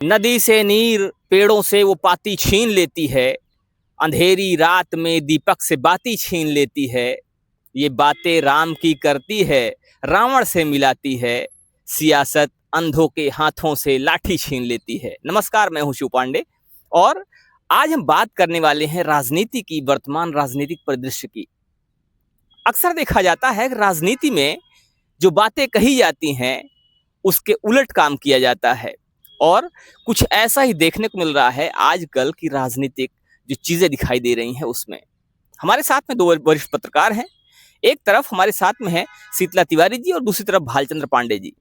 नदी से नीर, पेड़ों से वो पाती छीन लेती है, अंधेरी रात में दीपक से बाती छीन लेती है। ये बातें राम की करती है, रावण से मिलाती है, सियासत अंधों के हाथों से लाठी छीन लेती है। नमस्कार, मैं हूं शिव पांडे और आज हम बात करने वाले हैं राजनीति की, वर्तमान राजनीतिक परिदृश्य की। अक्सर देखा जाता है कि राजनीति में जो बातें कही जाती हैं उसके उलट काम किया जाता है और कुछ ऐसा ही देखने को मिल रहा है आजकल की राजनीतिक जो चीजें दिखाई दे रही हैं उसमें। हमारे साथ में दो वरिष्ठ पत्रकार हैं। एक तरफ हमारे साथ में है शीतला तिवारी जी और दूसरी तरफ भालचंद्र पांडे जी।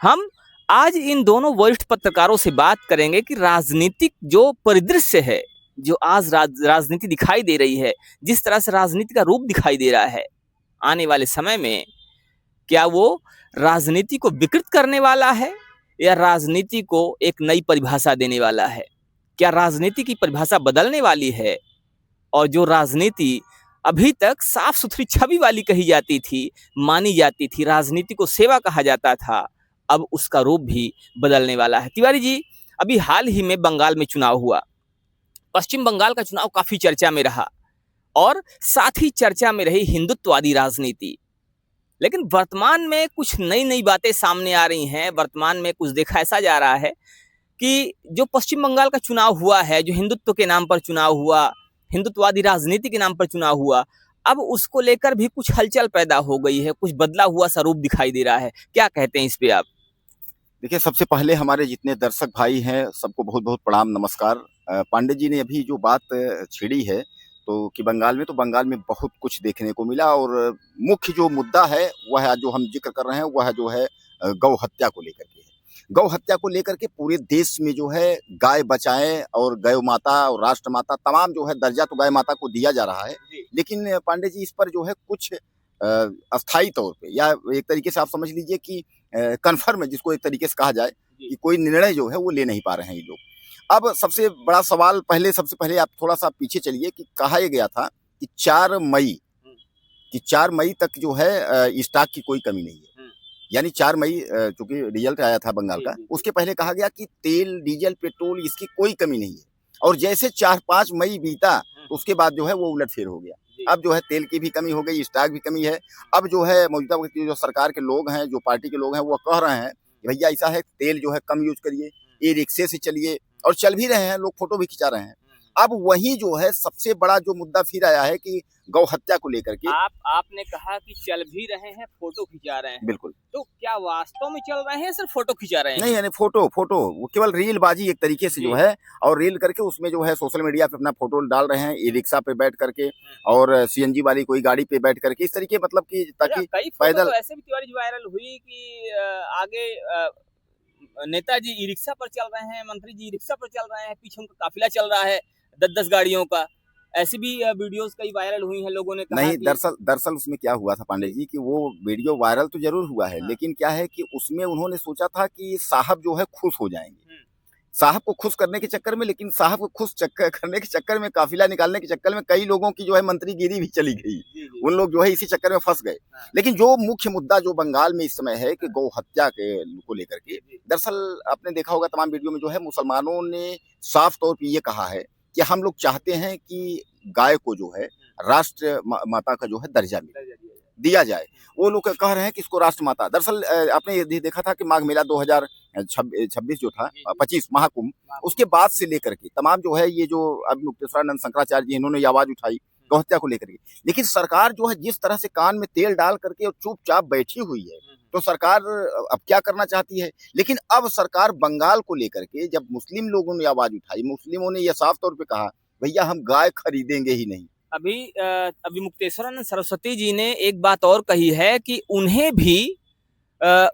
हम आज इन दोनों वरिष्ठ पत्रकारों से बात करेंगे कि राजनीतिक जो परिदृश्य है, जो आज राजनीति दिखाई दे रही है, जिस तरह से राजनीति का रूप दिखाई दे रहा है, आने वाले समय में क्या वो राजनीति को विकृत करने वाला है या राजनीति को एक नई परिभाषा देने वाला है? क्या राजनीति की परिभाषा बदलने वाली है और जो राजनीति अभी तक साफ सुथरी छवि वाली कही जाती थी, मानी जाती थी, राजनीति को सेवा कहा जाता था, अब उसका रूप भी बदलने वाला है? तिवारी जी, अभी हाल ही में बंगाल में चुनाव हुआ। पश्चिम बंगाल का चुनाव काफी चर्चा में रहा और साथ ही चर्चा में रही हिंदुत्ववादी राजनीति। लेकिन वर्तमान में कुछ नई नई बातें सामने आ रही हैं। वर्तमान में कुछ देखा ऐसा जा रहा है कि जो पश्चिम बंगाल का चुनाव हुआ है, जो हिंदुत्व के नाम पर चुनाव हुआ, हिंदुत्ववादी राजनीति के नाम पर चुनाव हुआ, अब उसको लेकर भी कुछ हलचल पैदा हो गई है, कुछ बदला हुआ सा रूप दिखाई दे रहा है। क्या कहते हैं इस पे आप? देखिए, सबसे पहले हमारे जितने दर्शक भाई हैं सबको बहुत-बहुत प्रणाम, नमस्कार। पांडे जी ने अभी जो बात छेड़ी है तो कि बंगाल में बहुत कुछ देखने को मिला और मुख्य जो मुद्दा है वह है जो हम ज़िक्र कर रहे हैं वह जो है गौ हत्या को लेकर के है। गौ हत्या को लेकर के पूरे देश में जो है गाय बचाएँ और गौ माता और राष्ट्र माता तमाम जो है दर्जा तो गाय माता को दिया जा रहा है। लेकिन पांडे जी इस पर जो है कुछ अस्थायी तौर पे या एक तरीके से आप समझ लीजिए कि कन्फर्म है जिसको एक तरीके से कहा जाए कि कोई निर्णय जो है वो ले नहीं पा रहे हैं ये लोग। अब सबसे बड़ा सवाल सबसे पहले आप थोड़ा-सा पीछे चलिए कि कहा ये गया था कि 4 मई तक जो है स्टॉक की कोई कमी नहीं है। यानी 4 मई चूँकि रिजल्ट आया था बंगाल का, उसके पहले कहा गया कि तेल, डीजल, पेट्रोल इसकी कोई कमी नहीं है। और जैसे 4-5 मई बीता तो उसके बाद जो है वो उलट-फेर हो गया। अब जो है तेल की भी कमी हो गई, स्टॉक भी कमी है। अब जो है मौजूदा वक़्त की जो सरकार के लोग हैं, जो पार्टी के लोग हैं, वो कह रहे हैं कि भैया ऐसा है तेल जो है कम यूज़ करिए, ई-रिक्शे से चलिए और चल भी रहे हैं, लोग फ़ोटो भी खिंचा रहे हैं। अब वहीं जो है सबसे बड़ा जो मुद्दा फिर आया है कि गौ हत्या को लेकर के। आपने कहा कि चल भी रहे हैं, फोटो खिंचा रहे हैं। बिल्कुल। तो क्या वास्तव में चल रहे हैं या सिर्फ फोटो खिंचा रहे हैं? नहीं, यानी फ़ोटो वो केवल रीलबाज़ी एक तरीके से जो है और रील करके उसमें जो है सोशल मीडिया पे अपना फ़ोटो डाल रहे हैं, ई-रिक्शा पे बैठ करके और सीएनजी वाली कोई गाड़ी पे बैठ करके इस तरीके मतलब कि ताकि कई पैदल तो ऐसे भी तिवारी जी वायरल हुई कि आगे नेताजी ई रिक्शा पर चल रहे हैं, मंत्री जी ई रिक्शा पर चल रहे हैं, पीछे उनका काफिला चल रहा है 10-10 गाड़ियों का। ऐसी भी वीडियोस कई वायरल हुई हैं। लोगों ने कहा नहीं, कि दरअसल उसमें क्या हुआ था पांडे जी कि वो वीडियो वायरल तो ज़रूर हुआ है, लेकिन क्या है कि उसमें उन्होंने सोचा था कि साहब जो है खुश हो जाएँगे। साहब को खुश करने के चक्कर में लेकिन साहब को खुश करने के चक्कर में, काफ़िला निकालने के चक्कर में कई लोगों की जो है मंत्रीगिरी भी चली गई। उन लोग जो है इसी चक्कर में फँस गए। लेकिन जो मुख्य मुद्दा जो बंगाल में इस समय है कि गौ हत्या के को लेकर के, दरअसल आपने देखा होगा तमाम वीडियो में जो है मुसलमानों ने साफ तौर पे ये कहा है कि हम लोग चाहते हैं कि गाय को जो है राष्ट्र माता का जो है दर्जा दिया जाए। वो लोग कह रहे हैं कि इसको राष्ट्र माता दरअसल आपने ये देखा था कि माघ मेला 2026 जो था 25 महाकुंभ, उसके बाद से लेकर के तमाम जो है ये जो अब मुक्तेश्वरानंद शंकराचार्य जी इन्होंने ये आवाज़ उठाई गौ हत्या को लेकर के। लेकिन सरकार जो है जिस तरह से कान में तेल डाल करके और चुपचाप बैठी हुई है, तो सरकार अब क्या करना चाहती है? लेकिन अब सरकार बंगाल को लेकर के जब मुस्लिम लोगों ने आवाज़ उठाई, मुस्लिमों ने ये साफ तौर पे कहा, भैया हम गाय खरीदेंगे ही नहीं। अभी मुक्तेश्वरानंद सरस्वती जी ने एक बात और कही है कि उन्हें भी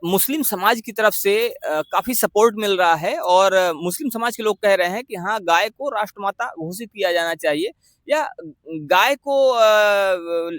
मुस्लिम समाज की तरफ से काफी सपोर्ट मिल रहा है और मुस्लिम समाज के लोग कह रहे हैं कि हाँ, गाय को राष्ट्रमाता घोषित किया जाना चाहिए या गाय को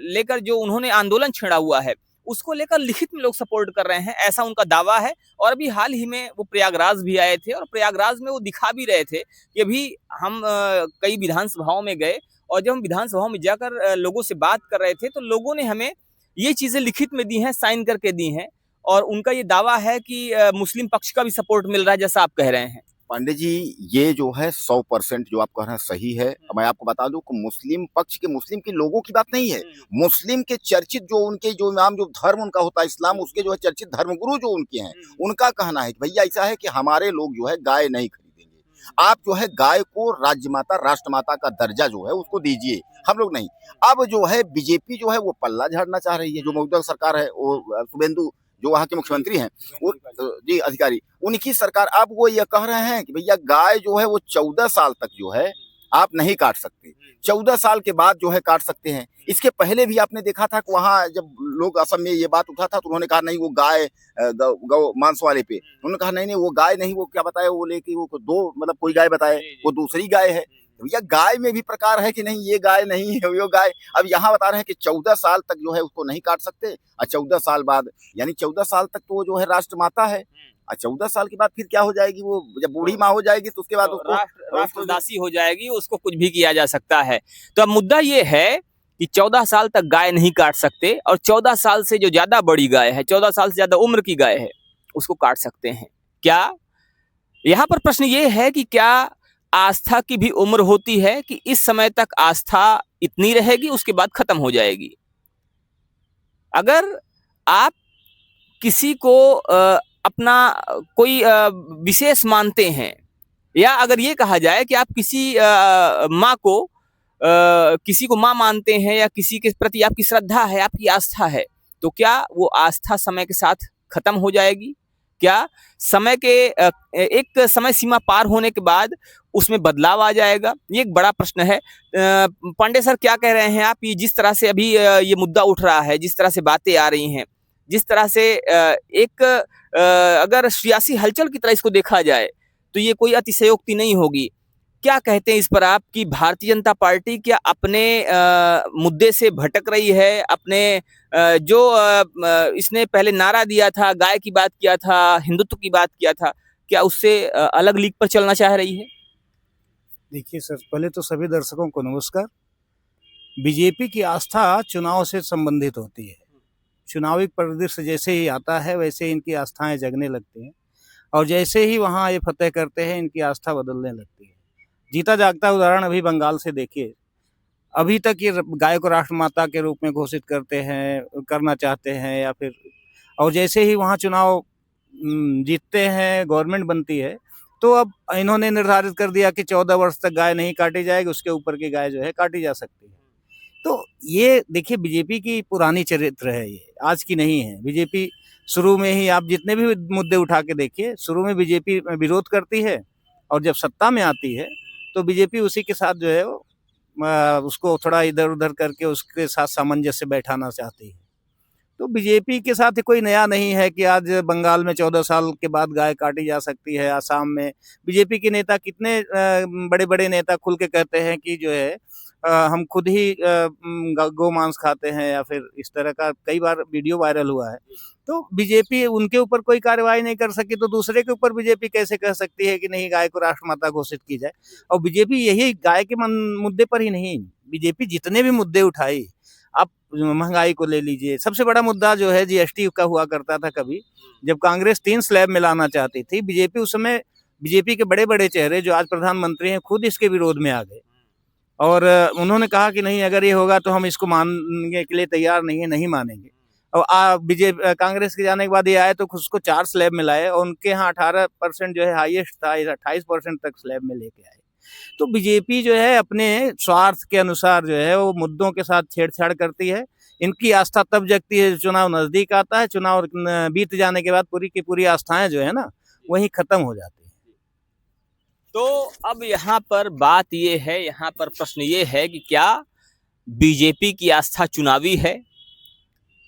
लेकर जो उन्होंने आंदोलन छेड़ा हुआ है उसको लेकर लिखित में लोग सपोर्ट कर रहे हैं, ऐसा उनका दावा है। और अभी हाल ही में वो प्रयागराज भी आए थे और प्रयागराज में वो दिखा भी रहे थे कि अभी हम कई विधानसभाओं में गए और जब हम विधानसभाओं में जाकर लोगों से बात कर रहे थे तो लोगों ने हमें ये चीजें लिखित में दी हैं, साइन करके दी हैं और उनका ये दावा है कि मुस्लिम पक्ष का भी सपोर्ट मिल रहा है जैसा आप कह रहे हैं। पांडे जी, ये जो है 100% जो आप कह रहे हैं सही है। मैं आपको बता दूं कि मुस्लिम पक्ष के, मुस्लिम के लोगों की बात नहीं है, मुस्लिम के चर्चित जो उनके जो इमाम, जो धर्म उनका होता है इस्लाम, उसके जो है चर्चित धर्मगुरु जो उनके हैं, उनका कहना है कि भैया ऐसा है कि हमारे लोग जो है गाय नहीं खरीदेंगे, आप जो है गाय को राज्यमाता, राष्ट्रमाता का दर्जा जो है उसको दीजिए, हम लोग नहीं। अब जो है बीजेपी जो है वो पल्ला झाड़ना चाह रही है, जो मौजूदा सरकार है, वो शुभेंदु जो वहाँ के मुख्यमंत्री हैं, वो जी अधिकारी, उनकी सरकार, अब वो ये कह रहे हैं कि भैया गाय जो है वो 14 साल तक जो है आप नहीं काट सकते, 14 साल के बाद जो है काट सकते हैं। इसके पहले भी आपने देखा था कि वहाँ जब लोग असम में ये बात उठा था तो उन्होंने कहा नहीं वो गाय गौ मांस वाले पे, उन्होंने कहा नहीं वो गाय नहीं, वो क्या बताया, वो लेके वो दो मतलब कोई गाय बताए, वो दूसरी गाय है। भैया गाय में भी प्रकार है कि नहीं, ये गाय नहीं है वो गाय। अब यहाँ बता रहे हैं कि 14 साल तक जो है उसको नहीं काट सकते, और 14 साल बाद, यानी 14 साल तक तो वो जो है राष्ट्रमाता है, और 14 साल के बाद फिर क्या हो जाएगी, वो जब बूढ़ी माँ हो जाएगी तो उसके बाद उसको राष्ट्रदासी हो जाएगी, उसको कुछ भी किया जा सकता है। तो अब मुद्दा ये है कि 14 साल तक गाय नहीं काट सकते, और 14 साल से जो ज्यादा बड़ी गाय है, 14 साल से ज्यादा उम्र की गाय है, उसको काट सकते हैं क्या? यहाँ पर प्रश्न ये है कि क्या आस्था की भी उम्र होती है कि इस समय तक आस्था इतनी रहेगी, उसके बाद खत्म हो जाएगी? अगर आप किसी को अपना कोई विशेष मानते हैं, या अगर ये कहा जाए कि आप किसी माँ को किसी को माँ मानते हैं, या किसी के प्रति आपकी श्रद्धा है, आपकी आस्था है, तो क्या वो आस्था समय के साथ खत्म हो जाएगी? क्या समय के एक समय सीमा पार होने के बाद उसमें बदलाव आ जाएगा? ये एक बड़ा प्रश्न है। पांडे सर क्या कह रहे हैं आप? ये जिस तरह से अभी ये मुद्दा उठ रहा है, जिस तरह से बातें आ रही हैं, जिस तरह से एक अगर सियासी हलचल की तरह इसको देखा जाए तो ये कोई अतिशयोक्ति नहीं होगी। क्या कहते हैं इस पर आप कि भारतीय जनता पार्टी क्या अपने मुद्दे से भटक रही है? अपने जो इसने पहले नारा दिया था, गाय की बात किया था, हिंदुत्व की बात किया था, क्या उससे अलग लीग पर चलना चाह रही है? देखिए सर, पहले तो सभी दर्शकों को नमस्कार। बीजेपी की आस्था चुनाव से संबंधित होती है। चुनावी परिदृश्य जैसे ही आता है वैसे इनकी आस्थाएं जगने लगती हैं, और जैसे ही वहाँ ये फतेह करते हैं इनकी आस्था बदलने लगती है। जीता जागता उदाहरण अभी बंगाल से देखिए। अभी तक ये गाय को राष्ट्रमाता के रूप में घोषित करते हैं, करना चाहते हैं, या फिर, और जैसे ही वहाँ चुनाव जीतते हैं, गवर्नमेंट बनती है, तो अब इन्होंने निर्धारित कर दिया कि 14 वर्ष तक गाय नहीं काटी जाएगी, उसके ऊपर की गाय जो है काटी जा सकती है। तो ये देखिए बीजेपी की पुरानी चरित्र है, ये आज की नहीं है। बीजेपी शुरू में ही, आप जितने भी मुद्दे उठा के देखिए, शुरू में बीजेपी विरोध करती है, और जब सत्ता में आती है तो बीजेपी उसी के साथ जो है वो उसको थोड़ा इधर उधर करके उसके साथ सामंजस्य बैठाना चाहती है। तो बीजेपी के साथ कोई नया नहीं है कि आज बंगाल में 14 साल के बाद गाय काटी जा सकती है। आसाम में बीजेपी के नेता, कितने बड़े बड़े नेता खुल के कहते हैं कि जो है हम खुद ही गौ मांस खाते हैं, या फिर इस तरह का कई बार वीडियो वायरल हुआ है। तो बीजेपी उनके ऊपर कोई कार्रवाई नहीं कर सकी, तो दूसरे के ऊपर बीजेपी कैसे कह सकती है कि नहीं गाय को राष्ट्रमाता घोषित की जाए? और बीजेपी यही गाय के मुद्दे पर ही नहीं, बीजेपी जितने भी मुद्दे उठाई, आप महंगाई को ले लीजिए, सबसे बड़ा मुद्दा जो है जीएसटी का हुआ करता था। कभी जब कांग्रेस 3 स्लैब में लाना चाहती थी, बीजेपी उस समय, बीजेपी के बड़े बड़े चेहरे जो आज प्रधानमंत्री हैं, खुद इसके विरोध में आ गए, और उन्होंने कहा कि नहीं, अगर ये होगा तो हम इसको मानने के लिए तैयार नहीं है, नहीं मानेंगे। और बीजेपी कांग्रेस के जाने के बाद ये आए तो उसको 4 स्लैब में लाए, और उनके यहाँ 18% जो है हाईएस्ट था, 28% तक स्लैब में लेके आए। तो बीजेपी जो है अपने स्वार्थ के अनुसार जो है वो मुद्दों के साथ छेड़छाड़ करती है। इनकी आस्था तब जगती है चुनाव नजदीक आता है, चुनाव बीत जाने के बाद पूरी की पूरी आस्थाएं जो है ना वही खत्म हो जाती है। तो अब यहाँ पर बात ये है, यहाँ पर प्रश्न ये है कि क्या बीजेपी की आस्था चुनावी है?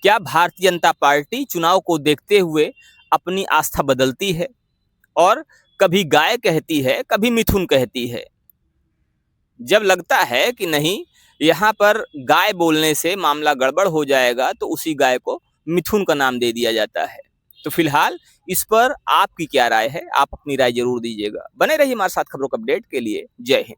क्या भारतीय जनता पार्टी चुनाव को देखते हुए अपनी आस्था बदलती है, और कभी गाय कहती है, कभी मिथुन कहती है? जब लगता है कि नहीं, यहाँ पर गाय बोलने से मामला गड़बड़ हो जाएगा, तो उसी गाय को मिथुन का नाम दे दिया जाता है। तो फिलहाल इस पर आपकी क्या राय है? आप अपनी राय जरूर दीजिएगा। बने रहिए हमारे साथ खबरों का अपडेट के लिए। जय हिंद।